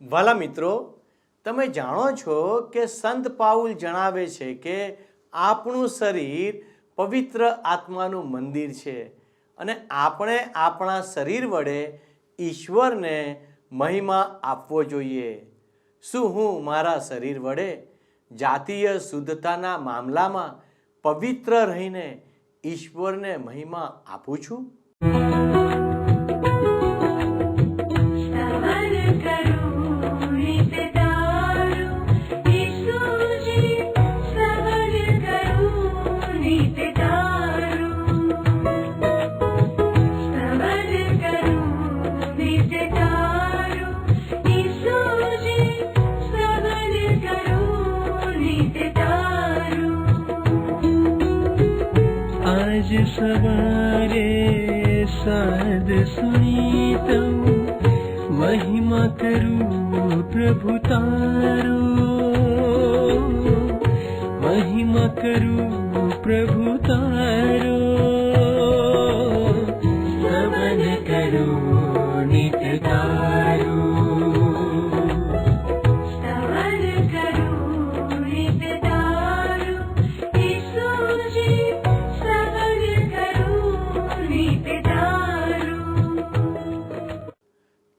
વાલા મિત્રો, તમે જાણો છો કે સંત પાઉલ જણાવે છે કે આપણું શરીર પવિત્ર આત્માનું મંદિર છે અને આપણે આપણા શરીર વડે ઈશ્વરને મહિમા આપવો જોઈએ. શું હું મારા શરીર વડે જાતીય શુદ્ધતાના મામલામાં પવિત્ર રહીને ઈશ્વરને મહિમા આપું છું? आज सवारे साध सुनी तम महिमा करूं प्रभु तारो, महिमा करूं प्रभु तारो, स्तवन करूं नित तारो.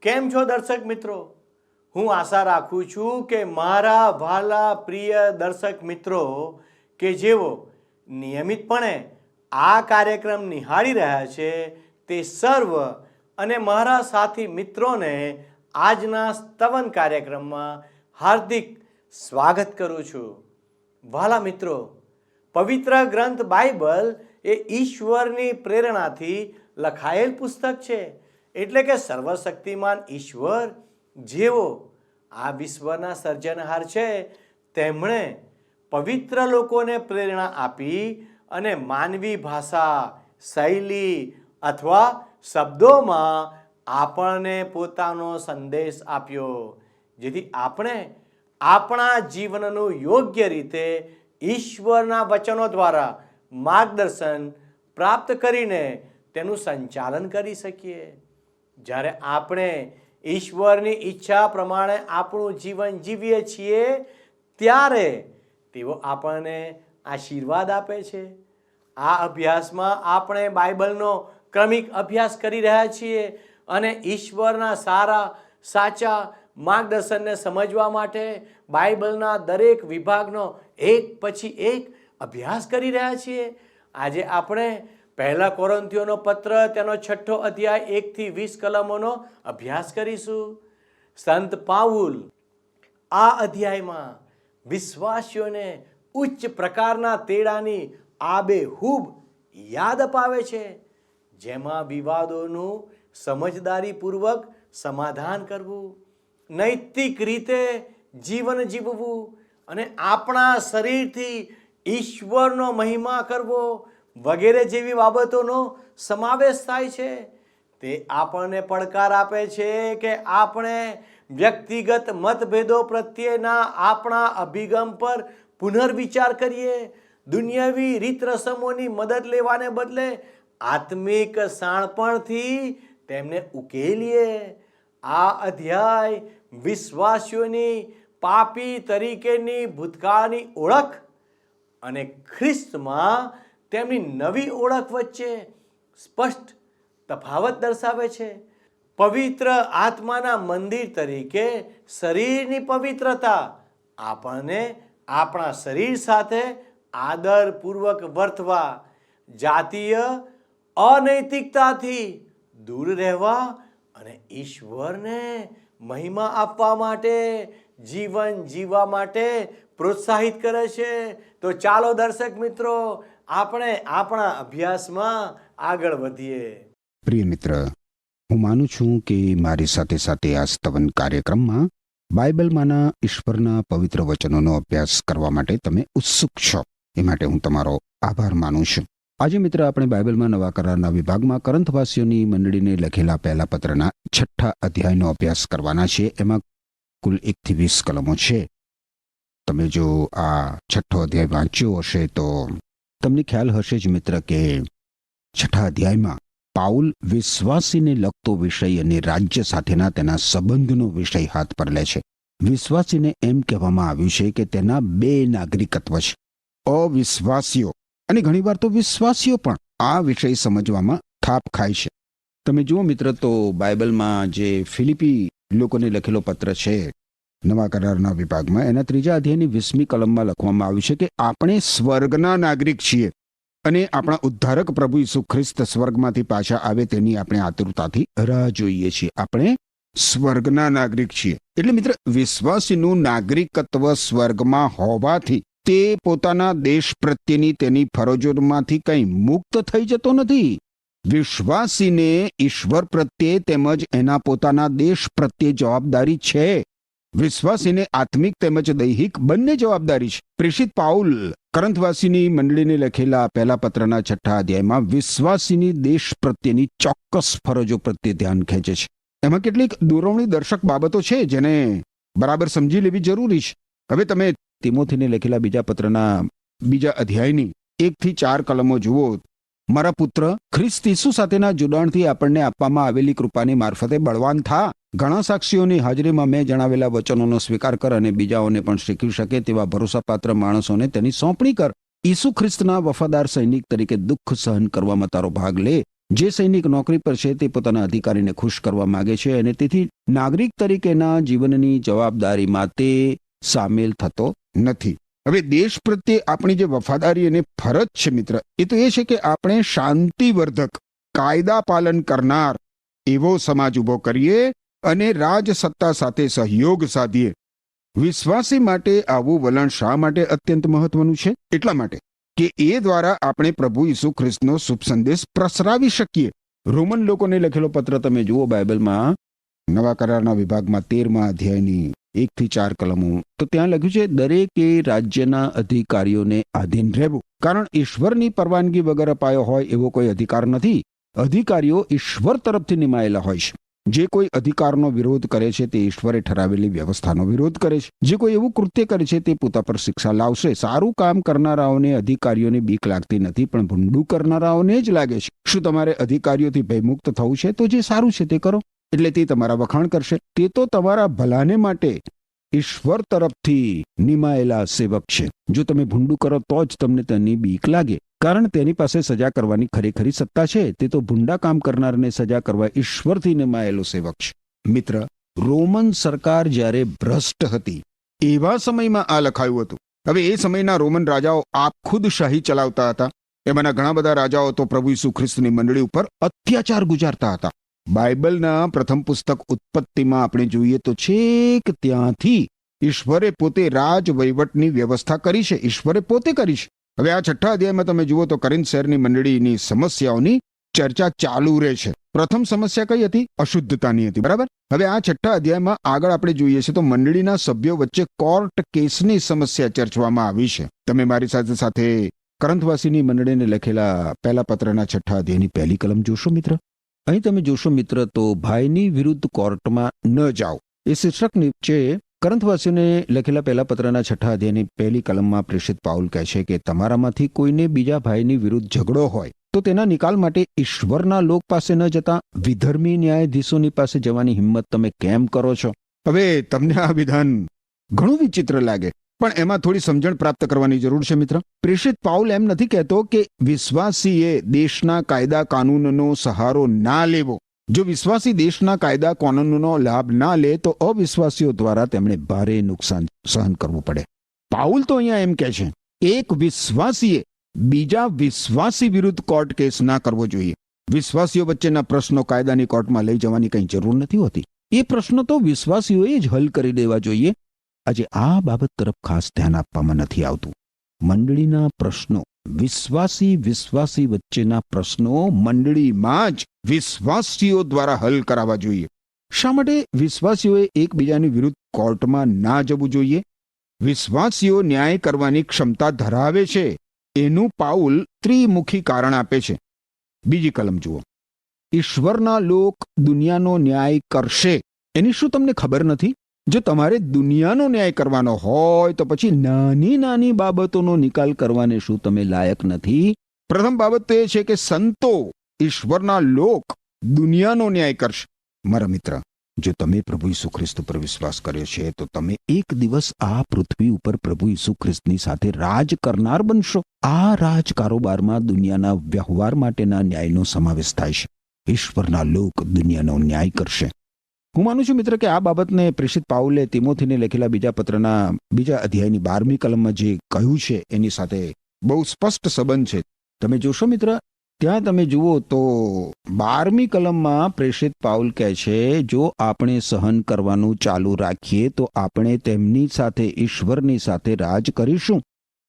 કેમ છો દર્શક મિત્રો? હું આશા રાખું છું કે મારા ભાલા પ્રિય દર્શક મિત્રો કે જેઓ નિયમિતપણે આ કાર્યક્રમ નિહાળી રહ્યા છે તે સર્વ અને મારા સાથી મિત્રોને આજના સ્તવન કાર્યક્રમમાં હાર્દિક સ્વાગત કરું છું. ભાલા મિત્રો, પવિત્ર ગ્રંથ બાઇબલ એ ઈશ્વરની પ્રેરણાથી લખાયેલ પુસ્તક છે. એટલે કે સર્વશક્તિમાન ઈશ્વર જેવો આ વિશ્વના સર્જનહાર છે તેમણે પવિત્ર લોકોને પ્રેરણા આપી અને માનવી ભાષા, શૈલી અથવા શબ્દોમાં આપણને પોતાનો સંદેશ આપ્યો, જેથી આપણે આપણા જીવનનું યોગ્ય રીતે ઈશ્વરના વચનો દ્વારા માર્ગદર્શન પ્રાપ્ત કરીને તેનું સંચાલન કરી શકીએ. જ્યારે આપણે ઈશ્વરની ઈચ્છા પ્રમાણે આપણું જીવન જીવીએ છીએ ત્યારે તેઓ આપણને આશીર્વાદ આપે છે. આ અભ્યાસમાં આપણે બાઇબલનો ક્રમિક અભ્યાસ કરી રહ્યા છીએ અને ઈશ્વરના સારા સાચા માર્ગદર્શનને સમજવા માટે બાઇબલના દરેક વિભાગનો એક પછી એક અભ્યાસ કરી રહ્યા છીએ. આજે આપણે પહેલા કોરિન્થીયોનો પત્ર તેનો 6 અધ્યાય 1 થી 20 કલમોનો અભ્યાસ કરીશું. સંત પાઉલ આ અધ્યાયમાં વિશ્વાસીઓને ઉચ્ચ પ્રકારના તેડાની આબેહૂબ યાદ અપાવે છે, જેમાં વિવાદોનું સમજદારીપૂર્વક સમાધાન કરવું, નૈતિક રીતે જીવન જીવવું અને આપણા શરીરથી ઈશ્વરનો મહિમા કરવો વગેરે જેવી બાબતોનો સમાવેશ થાય છે. તે આપણને પડકાર આપે છે કે આપણે વ્યક્તિગત મતભેદો પ્રત્યેના આપણા અભિગમ પર પુનર્વિચાર કરીએ. દુનિયાવી રીત રસમોની મદદ લેવાને બદલે આત્મિક શાણપણથી તેમને ઉકેલીએ. આ અધ્યાય વિશ્વાસીઓની પાપી તરીકેની ભૂતકાળની ઓળખ અને ખ્રિસ્તમાં તેમની નવી ઓળખ વચ્ચે સ્પષ્ટ તફાવત દર્શાવે છે. પવિત્ર આત્માના મંદિર તરીકે શરીરની પવિત્રતા આપણને આપણા શરીર સાથે આદરપૂર્વક વર્તવા, જાતીય અનૈતિકતાથી દૂર રહેવા અને ઈશ્વરને મહિમા આપવા માટે જીવન જીવવા માટે પ્રોત્સાહિત કરે છે. તો ચાલો દર્શક મિત્રો, આપણે આપણા અભ્યાસમાં આગળ વધીએ. પ્રિય મિત્ર, હું માનું છું કે મારી સાથે સાથે આ સ્તવન કાર્યક્રમમાં બાઇબલમાંના ઈશ્વરના પવિત્ર વચનોનો અભ્યાસ કરવા માટે તમે ઉત્સુક છો. એ માટે હું તમારો આભાર માનું છું. આજે મિત્ર, આપણે બાઇબલમાં નવા કરારના વિભાગમાં કરંથવાસીઓની મંડળીને લખેલા પહેલા પત્રના 6 અધ્યાયનો અભ્યાસ કરવાના છે. એમાં કુલ 1 થી 20 કલમો છે. તમે જો આ 6 અધ્યાય વાંચ્યો હશે તો તમને ખ્યાલ હશે જ મિત્ર કે 6 અધ્યાયમાં પાઉલ વિશ્વાસીને લગતો વિષય અને રાજ્ય સાથેના તેના સંબંધનો વિષય હાથ પર લે છે. વિશ્વાસીને એમ કહેવામાં આવ્યું છે કે તેના બે નાગરિકત્વ છે. અવિશ્વાસીઓ અને ઘણીવાર તો વિશ્વાસીઓ પણ આ વિષય સમજવામાં થાપ ખાય છે. તમે જુઓ મિત્ર, તો બાઇબલમાં જે ફિલિપી લોકોને લખેલો પત્ર છે નવા કરારના વિભાગમાં, એના 3 અધ્યાયની 20મી કલમમાં લખવામાં આવ્યું છે કે આપણે સ્વર્ગના નાગરિક છીએ અને આપણા ઉદ્ધારક પ્રભુ ઈસુ ખ્રિસ્ત સ્વર્ગમાંથી પાછા આવે તેની આપણે આતુરતાથી રાહ જોઈએ છીએ. આપણે સ્વર્ગના નાગરિક છીએ. એટલે મિત્ર, વિશ્વાસીનું નાગરિકત્વ સ્વર્ગમાં હોવાથી તે પોતાના દેશ પ્રત્યેની તેની ફરજોમાંથી કંઈ મુક્ત થઈ જતો નથી. વિશ્વાસીને ઈશ્વર પ્રત્યે તેમજ એના પોતાના દેશ પ્રત્યે જવાબદારી છે. વિશ્વાસીને આત્મિક તેમજ દૈહિક બંને જવાબદારી છે. પ્રેષિત પાઉલ કરંથવાસીની મંડળીને લખેલા પહેલા પત્રના 6 અધ્યાયમાં વિશ્વાસીની દેશ પ્રત્યેની ચોક્કસ ફરજો પ્રત્યે ધ્યાન ખેંચે છે. એમાં કેટલીક દોરવણી દર્શક બાબતો છે જેને બરાબર સમજી લેવી જરૂરી છે. હવે તમે તિમોથીને લખેલા બીજા પત્રના 2 અધ્યાયની 1 થી 4 કલમો જુઓ. મારા પુત્ર, ખ્રિસ્ત ઈસુ સાથેના જોડાણથી આપણને આપવામાં આવેલી કૃપાની મારફતે બળવાન થા. ઘણા સાક્ષીઓની હાજરીમાં મેં જણાવેલા વચનોનો સ્વીકાર કર અને બીજાઓને પણ શીખવી શકે તેવા ભરોસાપાત્ર માણસોને તેની સોંપણી કર. ઈસુ ખ્રિસ્તના વફાદાર સૈનિક તરીકે દુઃખ સહન કરવામાં તારો ભાગ લે. જે સૈનિક નોકરી પર છે તે પોતાના અધિકારીને ખુશ કરવા માંગે છે અને તેથી નાગરિક તરીકેના જીવનની જવાબદારીમાં તે સામેલ થતો નથી. હવે દેશ પ્રત્યે આપણી જે વફાદારી અને ફરજ છે મિત્ર, એ તો એ છે કે આપણે શાંતિવર્ધક, કાયદા પાલન કરનાર એવો સમાજ ઊભો કરીએ અને રાજસત્તા સાથે સહયોગ સાધીએ. વિશ્વાસી માટે આવું વલણ શા માટે અત્યંત મહત્વનું છે? એટલા માટે કે એ દ્વારા આપણે પ્રભુ ઈસુ ખ્રિસ્તનો શુભ સંદેશ પ્રસરાવી શકીએ. રોમન લોકોને લખેલો પત્ર તમે જુઓ બાઇબલમાં નવા કરારના વિભાગમાં 13મા અધ્યાયની 1 થી 4 કલમો, તો ત્યાં લખ્યું છે, દરેકે રાજ્યના અધિકારીઓને આધીન રહેવું, કારણ ઈશ્વરની પરવાનગી વગર અપાયો હોય એવો કોઈ અધિકાર નથી. અધિકારીઓ ઈશ્વર તરફથી નિમાયેલા હોય છે. જે કોઈ અધિકારનો વિરોધ કરે છે તે ઈશ્વરે ઠરાવેલી વ્યવસ્થાનો વિરોધ કરે છે. જે કોઈ એવું કૃત્ય કરે છે તે પોતા પર શિક્ષા લાવશે. સારું કામ કરનારાઓને અધિકારીઓને બીક લાગતી નથી, પણ ભૂંડું કરનારાઓને જ લાગે છે. શું તમારે અધિકારીઓથી ભયમુક્ત થવું છે? તો જે સારું છે તે કરો, એટલે તે તમારા વખાણ કરશે. તે તો તમારા ભલાને માટે ઈશ્વર તરફથી નિમાયેલા સેવક છે. જો તમે ભૂંડું કરો તો જ તમને તેની બીક લાગે, કારણ તેની પાસે સજા કરવાની ખરેખરી સત્તા છે. તે તો ભૂંડા કામ કરનારને સજા કરવા ઈશ્વરથી નિમાયેલો સેવક છે. મિત્ર, રોમન સરકાર જ્યારે ભ્રષ્ટ હતી એવા સમયમાં આ લખાયું હતું. હવે એ સમયના રોમન રાજાઓ આપ ખુદ શાહી ચલાવતા હતા. એમાંના ઘણા બધા રાજાઓ તો પ્રભુ ઈસુ ખ્રિસ્તની મંડળી ઉપર અત્યાચાર ગુજારતા હતા. બાઇબલના પ્રથમ પુસ્તક ઉત્પત્તિમાં આપણે જોઈએ તો છેક ત્યાંથી ઈશ્વરે પોતે રાજ વહીવટની વ્યવસ્થા કરી છે. ઈશ્વરે પોતે કરી છે. હવે આ 6 અધ્યાયમાં તમે જુઓ તો કોરિન્થ શહેરની મંડળીની સમસ્યાઓની ચર્ચા ચાલુ રહે છે. પ્રથમ સમસ્યા કઈ હતી? અશુદ્ધતાની હતી, બરાબર. હવે આ 6 અધ્યાયમાં આગળ આપણે જોઈએ છે તો મંડળીના સભ્યો વચ્ચે કોર્ટ કેસની સમસ્યા ચર્ચવામાં આવી છે. તમે મારી સાથે સાથે કરંથવાસીની મંડળીને લખેલા પહેલા પત્રના 6 અધ્યાયની 1લી કલમ જોશો મિત્ર. અહીં તમે જોશો મિત્ર, તો ભાઈની વિરુદ્ધ કોર્ટમાં ન જાઓ એ શીર્ષક નીચે કરંથવાસીઓને લખેલા પહેલા પત્રના 6 અધ્યાયની 1લી કલમમાં પ્રેષિત પાઉલ કહે છે કે તમારામાંથી કોઈને બીજા ભાઈની વિરુદ્ધ ઝઘડો હોય તો તેના નિકાલ માટે ઈશ્વરના લોક પાસે ન જતા વિધર્મી ન્યાયાધીશોની પાસે જવાની હિંમત તમે કેમ કરો છો? હવે તમને આ વિધાન ઘણું વિચિત્ર લાગે, પણ એમાં થોડી સમજણ પ્રાપ્ત કરવાની જરૂર છે મિત્ર. પ્રેષિત પાઉલ એમ નથી કહેતો કે વિશ્વાસીએ દેશના કાયદા કાનૂનનો સહારો ના લેવો. જો વિશ્વાસી દેશના કાયદા કાનૂનનો લાભ ના લે તો અવિશ્વાસીઓ દ્વારા તેમણે ભારે નુકસાન સહન કરવું પડે. પાઉલ તો અહીંયા એમ કહે છે, એક વિશ્વાસીએ બીજા વિશ્વાસી વિરુદ્ધ કોર્ટ કેસ ના કરવો જોઈએ. વિશ્વાસીઓ વચ્ચેના પ્રશ્નો કાયદાની કોર્ટમાં લઈ જવાની કંઈ જરૂર નથી હોતી. એ પ્રશ્નો તો વિશ્વાસીઓએ જ હલ કરી દેવા જોઈએ. આજે આ બાબત તરફ ખાસ ધ્યાન આપવામાં નથી આવતું. મંડળીના પ્રશ્નો, વિશ્વાસી વચ્ચેના પ્રશ્નો મંડળીમાં જ વિશ્વાસીઓ દ્વારા હલ કરાવવા જોઈએ. શા માટે વિશ્વાસીઓએ એકબીજાની વિરુદ્ધ કોર્ટમાં ના જવું જોઈએ? વિશ્વાસીઓ ન્યાય કરવાની ક્ષમતા ધરાવે છે એનું પાઉલ ત્રિમુખી કારણ આપે છે. 2જી કલમ જુઓ. ઈશ્વરના લોક દુનિયાનો ન્યાય કરશે એની શું તમને ખબર નથી? જો તમારે દુનિયાનો ન્યાય કરવાનો હોય તો પછી નાની નાની બાબતોનો નિકાલ કરવાને શું તમે લાયક નથી? પ્રથમ બાબત તો એ છે કે સંતો ઈશ્વરના લોક દુનિયાનો ન્યાય કરશે. મારા મિત્ર, જો તમે પ્રભુ ઈસુ ખ્રિસ્ત પર વિશ્વાસ કર્યો છે તો તમે એક દિવસ આ પૃથ્વી ઉપર પ્રભુ ઈસુ ખ્રિસ્તની સાથે રાજ કરનાર બનશો. આ રાજ કારોબારમાં દુનિયાના વ્યવહાર માટેના ન્યાયનો સમાવેશ થાય છે. ઈશ્વરના લોક દુનિયાનો ન્યાય કરશે. હું માનું છું મિત્ર કે આ બાબતને પ્રેષિત પાઉલે તિમોથીને લખેલા બીજા પત્રના 2 અધ્યાયની 12મી કલમમાં જે કહ્યું છે એની સાથે બહુ સ્પષ્ટ સંબંધ છે. તમે જોશો મિત્ર, ત્યાં તમે જુઓ તો 12મી કલમમાં પ્રેષિત પાઉલ કહે છે, જો આપણે સહન કરવાનું ચાલુ રાખીએ તો આપણે તેમની સાથે ઈશ્વરની સાથે રાજ કરીશું.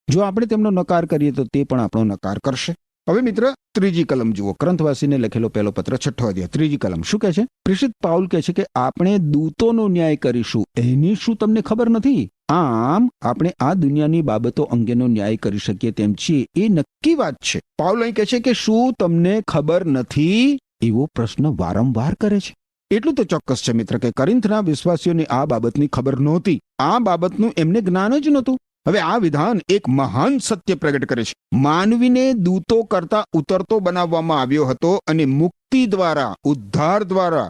જો આપણે તેમનો નકાર કરીએ તો તે પણ આપણો નકાર કરશે. હવે મિત્ર, 3જી કલમ જુઓ. કરંથવાસીને લખેલો પહેલો પત્ર 6 અધ્યાય 3જી કલમ શું કહે છે? પ્રેષિત પાઉલ કહે છે કે આપણે દૂતોનો ન્યાય કરીશું. એની શું તમને ખબર નથી? આમ આપણે આ દુનિયાની બાબતો અંગેનો ન્યાય કરી શકીએ તેમ છીએ, એ નક્કી વાત છે. પાઉલ અહીં કહે છે કે શું તમને ખબર નથી? એવો પ્રશ્ન વારંવાર કરે છે. એટલું તો ચોક્કસ છે મિત્ર કે કોરિન્થના વિશ્વાસીઓને આ બાબતની ખબર નહોતી. આ બાબતનું એમને જ્ઞાન જ નહોતું. હવે આ વિધાન એક મહાન સત્ય પ્રગટ કરે છે. માનવીને દૂતો કરતા ઉતરતો બનાવવામાં આવ્યો હતો અને મુક્તિ દ્વારા, ઉદ્ધાર દ્વારા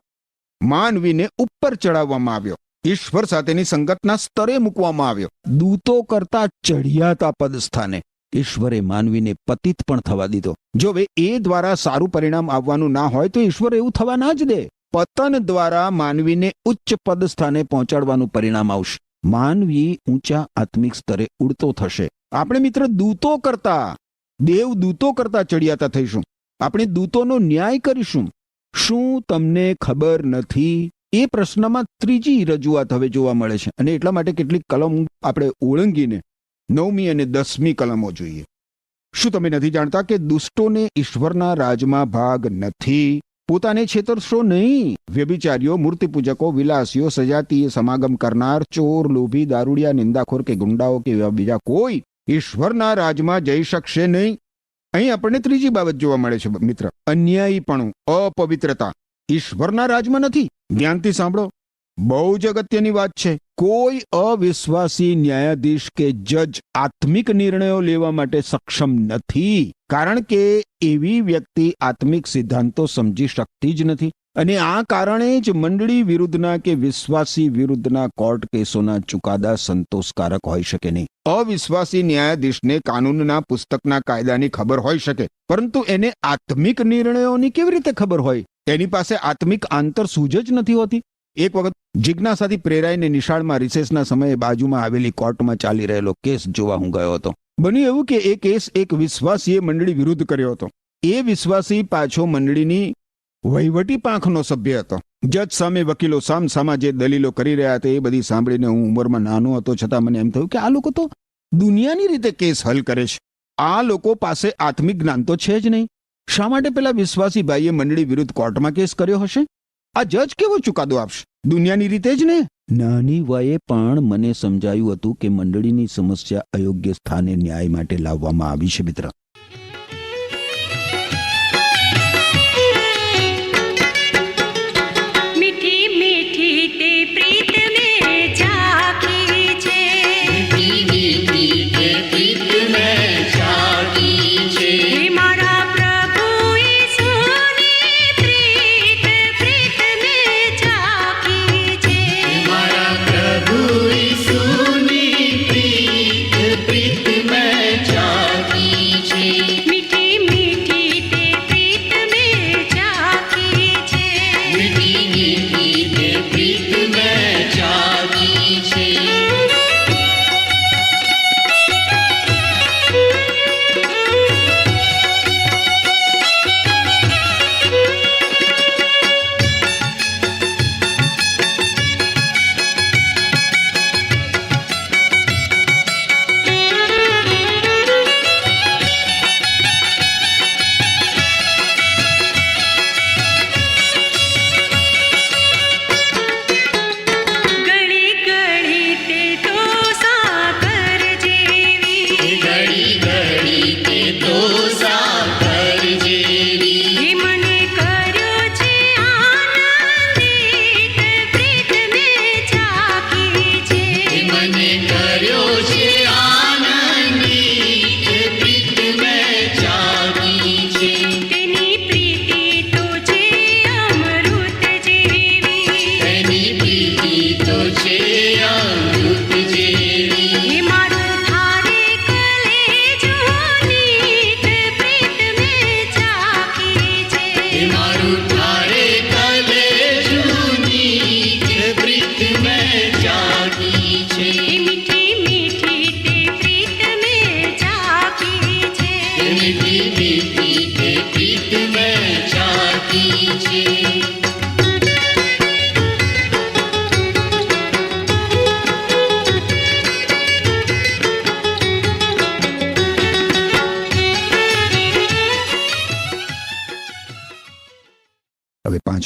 માનવીને ઉપર ચડાવવામાં આવ્યો. ઈશ્વર સાથેની સંગતના સ્તરે મૂકવામાં આવ્યો. દૂતો કરતા ચઢિયાતા પદ સ્થાને ઈશ્વરે માનવીને પતિત પણ થવા દીધો. જો હવે એ દ્વારા સારું પરિણામ આવવાનું ના હોય તો ઈશ્વર એવું થવા ના જ દે. પતન દ્વારા માનવીને ઉચ્ચ પદ સ્થાને પહોંચાડવાનું પરિણામ આવશે. માનવી ઊંચા આત્મિક સ્તરે ઉડતો થશે. આપણે મિત્ર દૂતો કરતા, દેવદૂતો કરતા ચડિયાતા થઈશું. આપણે દૂતોનો ન્યાય કરીશું. શું તમને ખબર નથી? એ પ્રશ્નમાં 3જી રજૂઆત હવે જોવા મળે છે. અને એટલા માટે કેટલીક કલમ આપણે ઓળંગીને 9મી અને 10મી કલમો જોઈએ. શું તમે નથી જાણતા કે દુષ્ટોને ઈશ્વરના રાજમાં ભાગ નથી? પોતાને છેતરશો નહીં. વ્યભિચારીઓ, મૂર્તિપૂજકો, વિલાસીઓ, સજાતીય સમાગમ કરનાર, ચોર, લોભી, દારૂડિયા, નિંદાખોર કે ગુંડાઓ કે એવા બીજા કોઈ ઈશ્વરના રાજમાં જઈ શકશે નહીં. અહીં આપણને 3જી બાબત જોવા મળે છે મિત્ર, અન્યાયીપણું, અપવિત્રતા ઈશ્વરના રાજમાં નથી. ધ્યાનથી સાંભળો, બહુ જ અગત્યની વાત છે. કોઈ અવિશ્વાસી ન્યાયાધીશ કે જજ આત્મિક નિર્ણયો લેવા માટે સક્ષમ નથી, કારણ કે એવી વ્યક્તિ આત્મિક સિદ્ધાંતો સમજી શકતી જ નથી. અને આ કારણે જ મંડળી વિરુદ્ધના કે વિશ્વાસી વિરુદ્ધના કોર્ટ કેસોના ચુકાદા સંતોષકારક હોઈ શકે નહીં. અવિશ્વાસી ન્યાયાધીશને કાનૂનના પુસ્તકના કાયદાની ખબર હોઈ શકે, પરંતુ એને આત્મિક નિર્ણયોની કેવી રીતે ખબર હોય? એની પાસે આત્મિક આંતરસૂઝ જ નથી હોતી. એક વખત જિજ્ઞાસાથી પ્રેરાઈને નિશાળમાં રિસેસના સમયે બાજુમાં આવેલી કોર્ટમાં ચાલી રહેલો કેસ જોવા હું ગયો હતો. બન્યું એવું કે એ કેસ એક વિશ્વાસીએ મંડળી વિરુદ્ધ કર્યો હતો. એ વિશ્વાસી પાછો મંડળીની વહીવટી પાંખનો સભ્ય હતો. જજ સામે વકીલો સામસામા જે દલીલો કરી રહ્યા હતા એ બધી સાંભળીને હું ઉંમરમાં નાનો હતો, છતાં મને એમ થયું કે આ લોકો તો દુનિયાની રીતે કેસ હલ કરે છે. આ લોકો પાસે આત્મિક જ્ઞાન તો છે જ નહીં. શા માટે પેલા વિશ્વાસી ભાઈએ મંડળી વિરુદ્ધ કોર્ટમાં કેસ કર્યો હશે? આ જજ કેવો ચુકાદો આપશે? દુનિયાની રીતે જ ને. નાની વયે પણ મને સમજાયું હતું કે મંડળીની સમસ્યા અયોગ્ય સ્થાને ન્યાય માટે લાવવામાં આવી છે મિત્ર. મીઠી મીઠી તે પ્રીત મેં જાગી છે, મીઠી મીઠી તે પ્રીત મેં જાગી છે. મારા પ્રભુ ઈસુની પ્રીત પ્રીત મેં જાગી છે, મારા પ્રભુ ઈસુની પ્રીત પ્રીત મેં જાગી છે.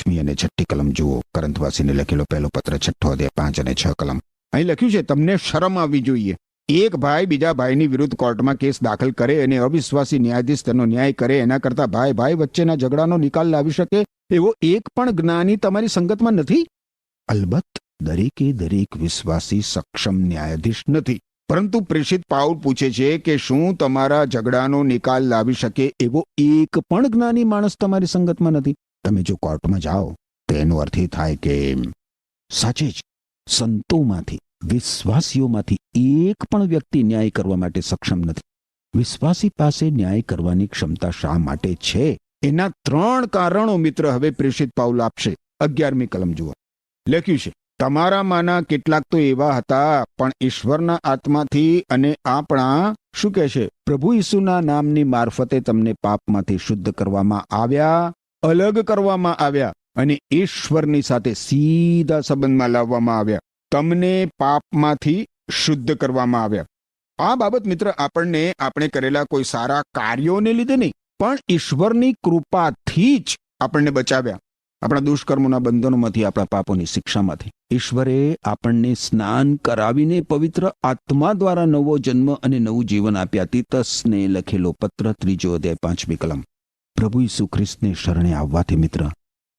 5મી અને 6ઠ્ઠી કલમ જુઓ. કરંથવાસીને લખેલો પહેલો પત્ર 6ઠ્ઠો અધ્યાય 5 અને 6 કલમ. અહીં લખ્યું છે, તમને શરમ આવવી જોઈએ. એક ભાઈ બીજા ભાઈની વિરુદ્ધ કોર્ટમાં કેસ દાખલ કરે અને અવિશ્વાસી ન્યાયાધીશ તેનો ન્યાય કરે, એના કરતા ભાઈ ભાઈ વચ્ચેના ઝઘડાનો નિકાલ લાવી શકે એવો એક પણ જ્ઞાની તમારી સંગતમાં નથી. અલબત્ત દરેક વિશ્વાસી સક્ષમ ન્યાયાધીશ નથી, પરંતુ પ્રેષિત પાઉલ પૂછે છે કે શું તમારા ઝઘડાનો નિકાલ લાવી શકે એવો એક પણ જ્ઞાની માણસ તમારી સંગતમાં નથી? તમે જો કોર્ટમાં જાઓ તો એનો અર્થ એ થાય કે સાચે જ સંતોમાંથી, વિશ્વાસીઓમાંથી એક પણ વ્યક્તિ ન્યાય કરવા માટે સક્ષમ નથી. વિશ્વાસી પાસે ન્યાય કરવાની ક્ષમતા શા માટે છે? એના 3 કારણો મિત્ર હવે પ્રેષિત પાઉલ આપશે. 11મી કલમ જુઓ. લખ્યું છે, તમારામાંના કેટલાક તો એવા હતા, પણ ઈશ્વરના આત્માથી અને આપણા શું કહે છે, પ્રભુ ઈસુના નામની મારફતે તમને પાપમાંથી શુદ્ધ કરવામાં આવ્યા, અલગ કરવામાં આવ્યા અને ઈશ્વરની સાથે સીધા સંબંધમાં લાવવામાં આવ્યા. તમને પાપમાંથી શુદ્ધ કરવામાં આવ્યા. આ બાબત મિત્ર આપણને આપણે કરેલા કોઈ સારા કાર્યોને લીધે નહીં, પણ ઈશ્વરની કૃપાથી જ આપણને બચાવ્યા. આપણા દુષ્કર્મોના બંધનોમાંથી, આપણા પાપોની શિક્ષામાંથી. ઈશ્વરે આપણને સ્નાન કરાવીને પવિત્ર આત્મા દ્વારા નવો જન્મ અને નવું જીવન આપ્યા. તીતસને લખેલો પત્ર 3 અધ્યાય 5મી કલમ. પ્રભુ ઈસુ ખ્રિસ્તને શરણે આવવાથી મિત્ર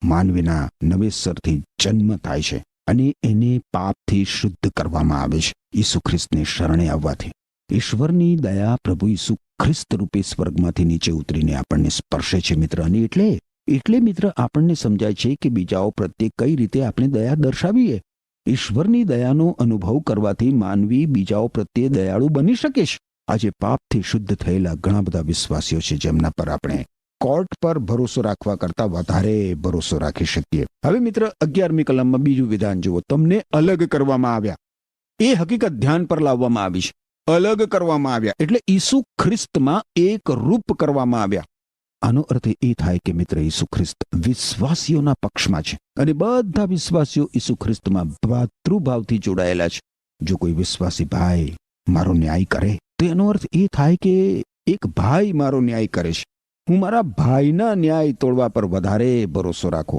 માનવીના નવેસરથી જન્મ થાય છે અને એને પાપથી શુદ્ધ કરવામાં આવે છે. ઈસુ ખ્રિસ્તને શરણે આવવાથી ઈશ્વરની દયા પ્રભુ ઈસુ ખ્રિસ્ત રૂપે સ્વર્ગમાંથી નીચે ઉતરીને આપણને સ્પર્શે છે મિત્ર. અને એટલે મિત્ર આપણને સમજાય છે કે બીજાઓ પ્રત્યે કઈ રીતે આપણે દયા દર્શાવીએ. ઈશ્વરની દયાનો અનુભવ કરવાથી માનવી બીજાઓ પ્રત્યે દયાળુ બની શકે છે. આજે પાપથી શુદ્ધ થયેલા ઘણા બધા વિશ્વાસીઓ છે જેમના પર આપણે કોર્ટ પર ભરોસો રાખવા કરતા વધારે ભરોસો રાખી શકીએ. હવે મિત્ર 11મી કલમમાં બીજું વિધાન જુઓ. તમને અલગ કરવામાં આવ્યા. એ હકીકત ધ્યાન પર લાવવામાં આવી છે. અલગ કરવામાં આવ્યા એટલે ઈસુ ખ્રિસ્તમાં એક રૂપ કરવામાં આવ્યા. આનો અર્થ એ થાય કે મિત્ર ઈસુ ખ્રિસ્ત વિશ્વાસીઓના પક્ષમાં છે અને બધા વિશ્વાસીઓ ઈસુ ખ્રિસ્તમાં ભાતૃભાવથી જોડાયેલા છે. જો કોઈ વિશ્વાસી ભાઈ મારો ન્યાય કરે તો એનો અર્થ એ થાય કે એક ભાઈ મારો ન્યાય કરે છે. હું મારા ભાઈના ન્યાય તોડવા પર વધારે ભરોસો રાખો.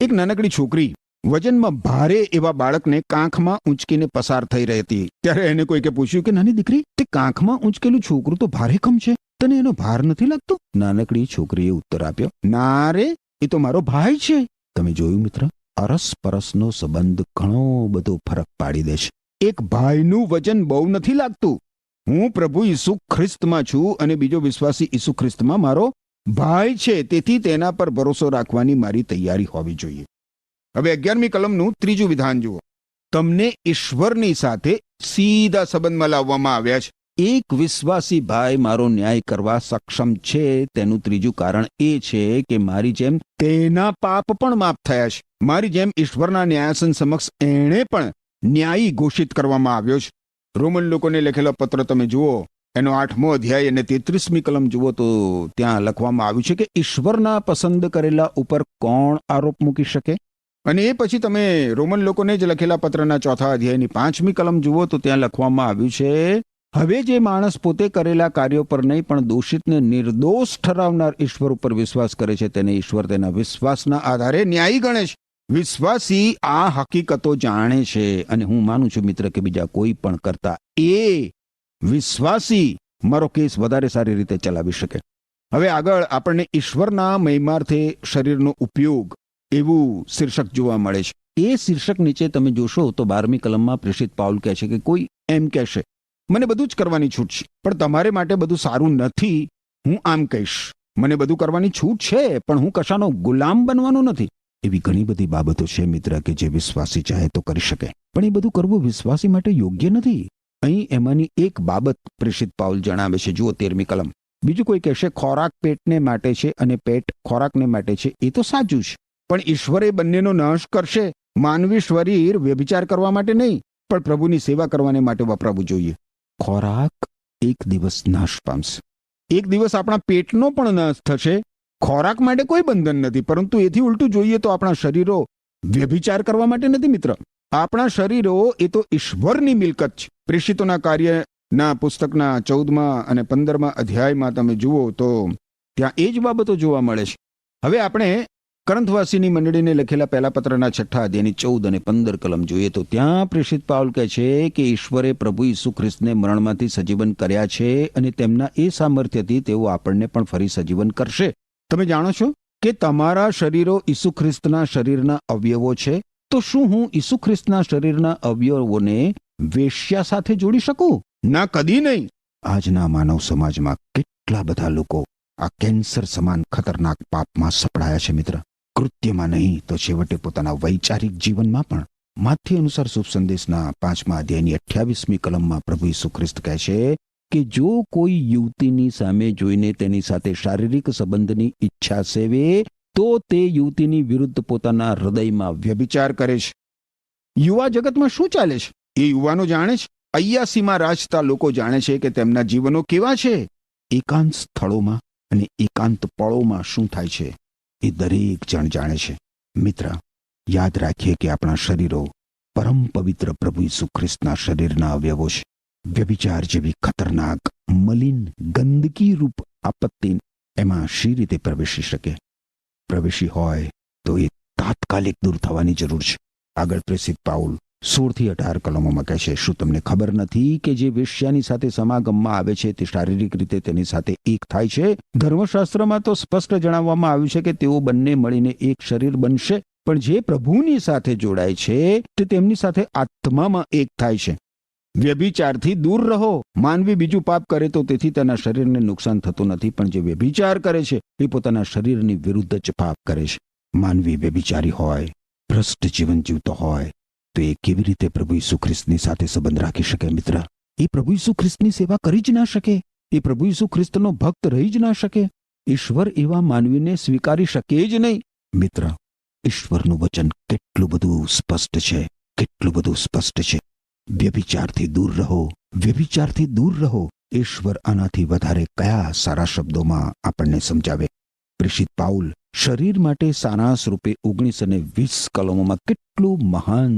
એક નાનકડી છોકરી વજનમાં ભારે એવા બાળકને કાંખમાં ઊંચકીને પસાર થઈ રહી હતી. ત્યારે એને કોઈકે પૂછ્યું કે નાની દીકરી, તે કાંખમાં ઊંચકેલું છોકરું તો ભારે કમ છે, તને એનો ભાર નથી લાગતો? નાનકડી છોકરીએ ઉત્તર આપ્યો, ના રે, એ તો મારો ભાઈ છે. તમે જોયું મિત્ર, અરસપરસનો સંબંધ ઘણો બધો ફરક પાડી દે છે. એક ભાઈનું વજન બહુ નથી લાગતું. હું પ્રભુ ઈસુ ખ્રિસ્તમાં છું અને બીજો વિશ્વાસી ઈસુ ખ્રિસ્તમાં મારો ભાઈ છે, તેથી તેના પર ભરોસો રાખવાની મારી તૈયારી હોવી જોઈએ. હવે 11મી કલમનું 3જું વિધાન જુઓ. તમને ઈશ્વરની સાથે સીધા સંબંધમાં લાવવામાં આવ્યા છે. એક વિશ્વાસી ભાઈ મારો ન્યાય કરવા સક્ષમ છે તેનું 3જું કારણ એ છે કે મારી જેમ તેના પાપ પણ માફ થયા છે. મારી જેમ ઈશ્વરના ન્યાયાસન સમક્ષ એણે પણ ન્યાયી ઘોષિત કરવામાં આવ્યો છે. રોમન લોકોને લખેલો પત્ર તમે જુઓ, એનો 8મો અધ્યાય અને 33મી કલમ જુઓ તો ત્યાં લખવામાં આવ્યું છે કે ઈશ્વરના પસંદ કરેલા ઉપર કોણ આરોપ મૂકી શકે? અને એ પછી તમે રોમન લોકોને જ લખેલા પત્રના 4થા અધ્યાયની 5મી કલમ જુઓ તો ત્યાં લખવામાં આવ્યું છે, હવે જે માણસ પોતે કરેલા કાર્યો પર નહીં પણ દોષિતને નિર્દોષ ઠરાવનાર ઈશ્વર ઉપર વિશ્વાસ કરે છે તેને ઈશ્વર તેના વિશ્વાસના આધારે ન્યાયી ગણે છે. વિશ્વાસી આ હકીકતો જાણે છે અને હું માનું છું મિત્ર કે બીજા કોઈ પણ કરતા એ વિશ્વાસી મારો કેસ વધારે સારી રીતે ચલાવી શકે. હવે આગળ આપણને ઈશ્વરના મહિમાર્થે શરીરનો ઉપયોગ એવું શીર્ષક જોવા મળે છે. એ શીર્ષક નીચે તમે જોશો તો 12મી કલમમાં પ્રેષિત પાઉલ કહે છે કે કોઈ એમ કહેશે, મને બધું જ કરવાની છૂટ છે, પણ તમારે માટે બધું સારું નથી. હું આમ કહીશ, મને બધું કરવાની છૂટ છે પણ હું કશાનો ગુલામ બનવાનો નથી. એવી ઘણી બધી બાબતો છે મિત્ર કે જે વિશ્વાસી ચાહે તો કરી શકે, પણ એ બધું કરવું વિશ્વાસી માટે યોગ્ય નથી. અહીં એમાંની એક બાબત પ્રેષિત પાઉલ જણાવે છે. જુઓ 13મી કલમ. બીજું કોઈ કહેશે ખોરાક પેટને માટે છે અને પેટ ખોરાકને માટે છે. એ તો સાચું છે, પણ ઈશ્વરે બંનેનો નાશ કરશે. માનવી શરીર વ્યભિચાર કરવા માટે નહીં પણ પ્રભુની સેવા કરવાને માટે વપરાવવું જોઈએ. ખોરાક એક દિવસ નાશ પામશે. એક દિવસ આપણા પેટનો પણ નાશ થશે. ખોરાક માટે કોઈ બંધન નથી, પરંતુ એથી ઉલટું જોઈએ તો આપણા શરીરો વ્યભિચાર કરવા માટે નથી મિત્ર. આપણા શરીરો એ તો ઈશ્વરની મિલકત છે. પ્રેષિતોના કાર્યના પુસ્તકના 14મા અને 15મા અધ્યાયમાં તમે જુઓ તો ત્યાં એ જ બાબતો જોવા મળે છે. હવે આપણે કરંથવાસીની મંડળીને લખેલા પહેલા પત્રના 6 અધ્યાયની 14 અને 15 કલમ જોઈએ તો ત્યાં પ્રેષિત પાઉલ કહે છે કે ઈશ્વરે પ્રભુ ઈસુ ખ્રિસ્તને મરણમાંથી સજીવન કર્યા છે અને તેમના એ સામર્થ્યથી તેઓ આપણને પણ ફરી સજીવન કરશે. તમે જાણો છો કે તમારા શરીરો ઈસુ ખ્રિસ્તના શરીરના અવયવો છે. તો શું હું ઈસુ ખ્રિસ્તના શરીરના અવયવોને વેશ્યા સાથે જોડી શકું? ના, કદી નહીં. આજના માનવ સમાજમાં કેટલા બધા લોકો આ કેન્સર સમાન ખતરનાક પાપમાં સપડાયા છે મિત્ર. કૃત્યમાં નહીં તો છેવટે પોતાના વૈચારિક જીવનમાં પણ. માથે અનુસાર શુભ સંદેશના 5મા અધ્યાયની 28મી કલમમાં પ્રભુ ઈસુ ખ્રિસ્ત કહે છે કે જો કોઈ યુવતીની સામે જોઈને તેની સાથે શારીરિક સંબંધની ઈચ્છા સેવે તો તે યુવતીની વિરુદ્ધ પોતાના હૃદયમાં વ્યભિચાર કરે છે. યુવા જગતમાં શું ચાલે છે એ યુવાનો જાણે છે. અય્યાસીમાં રાજતા લોકો જાણે છે કે તેમના જીવનો કેવા છે. એકાંત સ્થળોમાં અને એકાંત પળોમાં શું થાય છે એ દરેક જણ જાણે છે. મિત્ર, યાદ રાખીએ કે આપણા શરીરો પરમ પવિત્ર પ્રભુ ઈસુ ખ્રિસ્તના શરીરના અવયવો છે. વ્યભિચાર જેવી ખતરનાક મલિન ગંદકી રૂપ આપત્તિ એમાં શી રીતે પ્રવેશી શકે? પ્રવેશી હોય તો એ તાત્કાલિક દૂર થવાની જરૂર છે. આગળ પ્રેષિત પાઉલ 16 થી 18 કલમોમાં કહે છે, શું તમને ખબર નથી કે જે વેશ્યાની સાથે સમાગમમાં આવે છે તે શારીરિક રીતે તેની સાથે એક થાય છે? ધર્મશાસ્ત્રમાં તો સ્પષ્ટ જણાવવામાં આવ્યું છે કે તેઓ બંને મળીને એક શરીર બનશે. પણ જે પ્રભુની સાથે જોડાય છે તે તેમની સાથે આત્મામાં એક થાય છે. વ્યભિચારથી દૂર રહો. માનવી બીજું પાપ કરે તો તેથી તેના શરીરને નુકસાન થતું નથી, પણ જે વ્યભિચાર કરે છે એ પોતાના શરીરની વિરુદ્ધ જ પાપ કરે છે. માનવી વ્યભિચારી હોય, ભ્રષ્ટ જીવન જીવતો હોય તો એ કેવી રીતે પ્રભુ ઈસુ ખ્રિસ્તની સાથે સંબંધ રાખી શકે? મિત્ર, એ પ્રભુ ઈસુ ખ્રિસ્તની સેવા કરી જ ના શકે. એ પ્રભુ ઈસુ ખ્રિસ્તનો ભક્ત રહી જ ના શકે. ઈશ્વર એવા માનવીને સ્વીકારી શકે જ નહીં. મિત્ર, ઈશ્વરનું વચન કેટલું બધું સ્પષ્ટ છે, કેટલું બધું સ્પષ્ટ છે. વ્યભિચારથી દૂર રહો, વ્યભિચારથી દૂર રહો. ઈશ્વર આનાથી વધારે કયા સારા શબ્દોમાં આપણને સમજાવે? પ્રેષિત પાઉલ શરીર માટે સારાંશ રૂપે 19 અને 20 કલમોમાં કેટલું મહાન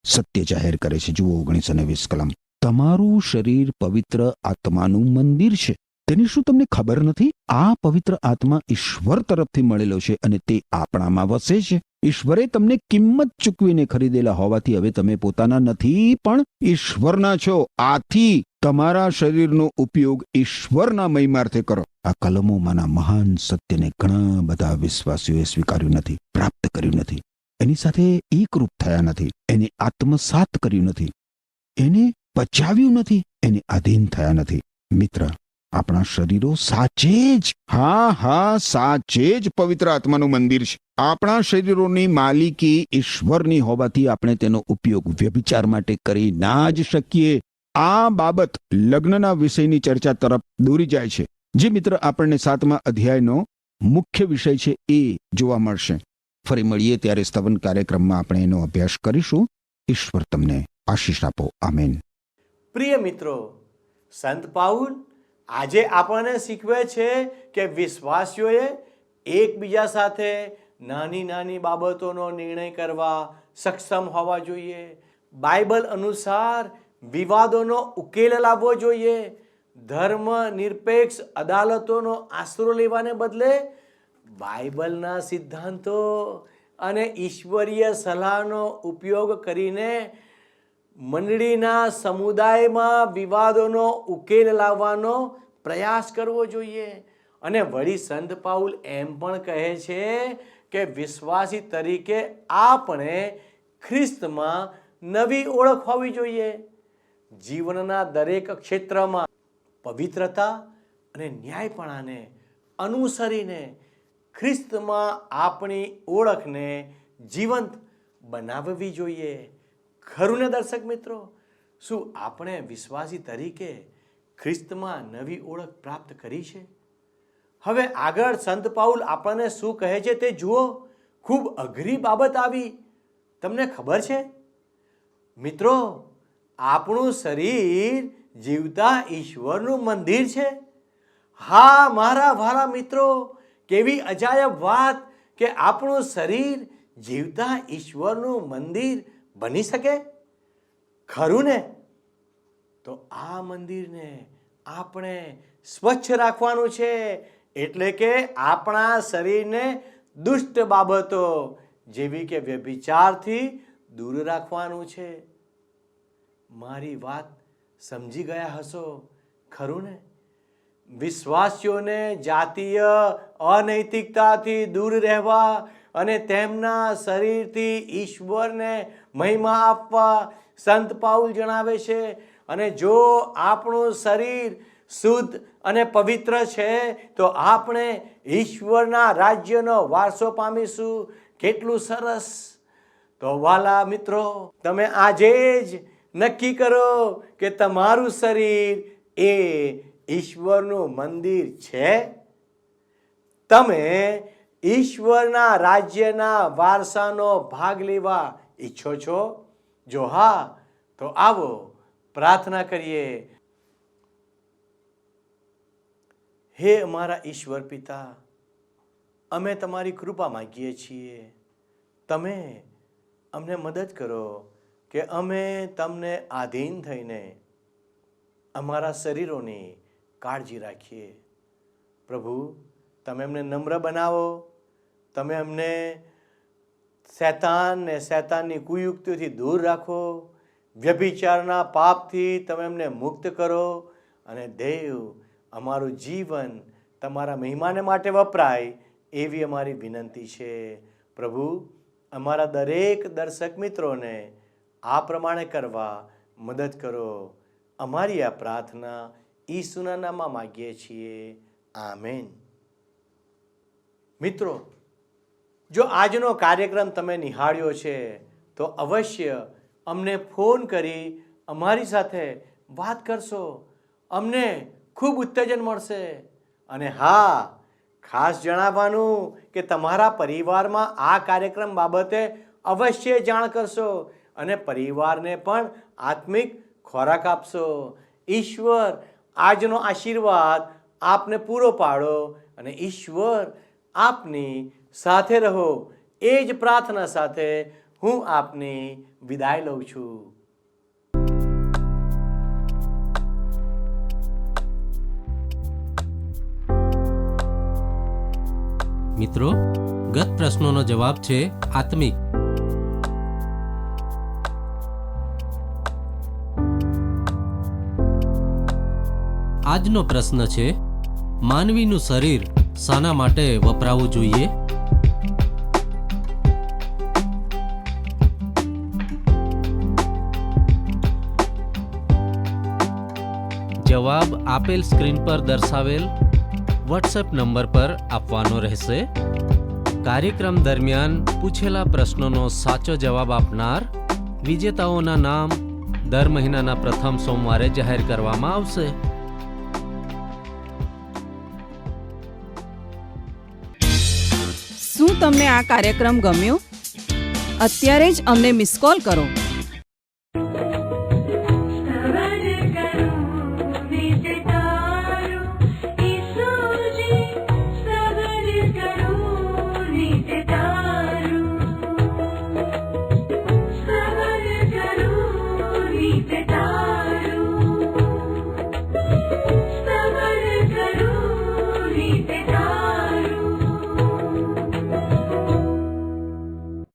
સત્ય જાહેર કરે છે. જુઓ 19 અને 20 કલમ. તમારું શરીર પવિત્ર આત્માનું મંદિર છે. તેની શું તમને ખબર નથી? આ પવિત્ર આત્મા ઈશ્વર તરફથી મળેલો છે અને તે આપણામાં વસે છે. ઈશ્વરે તમને કિંમત ચૂકવીને ખરીદેલા હોવાથી હવે તમે પોતાના નથી પણ ઈશ્વરના છો. આથી તમારા શરીરનો ઉપયોગ ઈશ્વરના મહિમાર્થે કરો. આ કલમોમાંના મહાન સત્યને ઘણા બધા વિશ્વાસીઓએ સ્વીકાર્યું નથી, પ્રાપ્ત કર્યું નથી, એની સાથે એકરૂપ થયા નથી, એને આત્મસાત કર્યું નથી, એને પચાવ્યું નથી, એને આધીન થયા નથી. મિત્ર, આપણા શરીરો સાચે જ પવિત્ર આત્માનું મંદિર છે. આપણા શરીરોની માલિકી ઈશ્વરની હોવાથી આપણે તેનો ઉપયોગ વ્યભિચાર માટે કરી ના જ શકીએ. આ બાબત લગ્નના વિષયની ચર્ચા તરફ દોરી જાય છે, જે મિત્ર આપણને 7મા અધ્યાયનો મુખ્ય વિષય છે એ જોવા મળશે. ફરી મળીએ ત્યારે સ્તવન કાર્યક્રમમાં આપણે એનો અભ્યાસ કરીશું. ઈશ્વર તમને આશીષ આપો. આમેન. પ્રિય મિત્રો, સંત પાઉલ આજે આપણને શીખવે છે કે વિશ્વાસીઓએ એકબીજા સાથે નાની નાની બાબતોનો નિર્ણય કરવા સક્ષમ હોવા જોઈએ. બાઇબલ અનુસાર વિવાદોનો ઉકેલ લાવવો જોઈએ. ધર્મ નિરપેક્ષ અદાલતોનો આશરો લેવાને બદલે બાઇબલના સિદ્ધાંતો અને ઈશ્વરીય સલાહનો ઉપયોગ કરીને મંડળીના સમુદાયમાં વિવાદોનો ઉકેલ લાવવાનો પ્રયાસ કરવો જોઈએ. અને વળી સંત પાઉલ એમ પણ કહે છે કે વિશ્વાસી તરીકે આપણે ખ્રિસ્તમાં નવી ઓળખ હોવી જોઈએ. જીવનના દરેક ક્ષેત્રમાં પવિત્રતા અને ન્યાયપણાને અનુસરીને ખ્રિસ્તમાં આપણી ઓળખને જીવંત બનાવવી જોઈએ. ખરું ને દર્શક મિત્રો? શું આપણે વિશ્વાસી તરીકે ખ્રિસ્તમાં નવી ઓળખ પ્રાપ્ત કરી છે? હવે આગળ સંત પાઉલ આપણને શું કહે છે તે જુઓ. ખૂબ અઘરી બાબત આવી. તમને ખબર છે મિત્રો, આપણું શરીર જીવતા ઈશ્વરનું મંદિર છે. હા મારા વાલા મિત્રો, કેવી અજાયબ વાત કે આપણું શરીર જીવતા ઈશ્વરનું મંદિર બની શકે. ખરું ને? તો આ મંદિરને આપણે સ્વચ્છ રાખવાનું છે. એટલે કે આપણા શરીરને દુષ્ટ બાબતો જેવી કે વ્યભિચારથી દૂર રાખવાનું છે. મારી વાત સમજી ગયા હશો ખરું ને? વિશ્વાસીઓને જાતીય અનૈતિકતાથી દૂર રહેવા અને તેમના શરીરથી ઈશ્વરને મહિમા આપવા સંત પાઉલ જણાવે છે. અને જો આપણું શરીર શુદ્ધ અને પવિત્ર છે તો આપણે ઈશ્વરના રાજ્યનો વારસો પામીશું. કેટલું સરસ! તો વાલા મિત્રો, તમે આજે જ નક્કી કરો કે તમારું શરીર એ ઈશ્વરનું મંદિર છે. તમે ઈશ્વરના રાજ્યના વારસાનો ભાગ લેવા ઈચ્છો છો? જો હા, તો આવો પ્રાર્થના કરીએ. હે અમારા ઈશ્વર પિતા, અમે તમારી કૃપા માંગીએ છીએ. તમે અમને મદદ કરો કે અમે તમને આધીન થઈને અમારા શરીરોની કાળજી રાખીએ. પ્રભુ, તમે અમને નમ્ર બનાવો. તમે અમને શૈતાન ને શૈતાનની કુયુક્તિઓથી દૂર રાખો. વ્યભિચારના પાપથી તમે અમને મુક્ત કરો. અને દેવ, અમારું જીવન તમારા મહિમાને માટે વપરાય એવી અમારી વિનંતી છે. પ્રભુ, અમારા દરેક દર્શક મિત્રોને આ પ્રમાણે કરવા મદદ કરો. અમારી આ પ્રાર્થના ઈસુના નામમાં માગીએ છીએ. આમેન. મિત્રો, જો આજનો કાર્યક્રમ તમે નિહાળ્યો છે તો અવશ્ય અમને ફોન કરી અમારી સાથે વાત કરશો. અમને ખૂબ ઉત્તેજન મળશે. અને હા, ખાસ જણાવવાનું કે તમારા પરિવારમાં આ કાર્યક્રમ બાબતે અવશ્ય જાણ કરશો અને પરિવારને પણ આત્મિક ખોરાક આપશો. ઈશ્વર આજનો આશીર્વાદ આપને પૂરો પાડો અને ઈશ્વર આપની સાથે રહો. એ જ પ્રાર્થના સાથે હું આપની વિદાય લઉં છું. મિત્રો, ગત પ્રશ્નોનો જવાબ છે આત્મિક. આજનો પ્રશ્ન છે, માનવીનું શરીર શાના માટે વપરાવું જોઈએ? જવાબ આપેલ સ્ક્રીન પર દર્શાવેલ વોટ્સએપ નંબર પર આપવાનો રહેશે. કાર્યક્રમ દરમિયાન પૂછેલા પ્રશ્નોનો સાચો જવાબ આપનાર વિજેતાઓના નામ દર મહિનાના પ્રથમ સોમવારે જાહેર કરવામાં આવશે. શું તમને આ કાર્યક્રમ ગમ્યો? અત્યારે જ અમને મિસ કોલ કરો.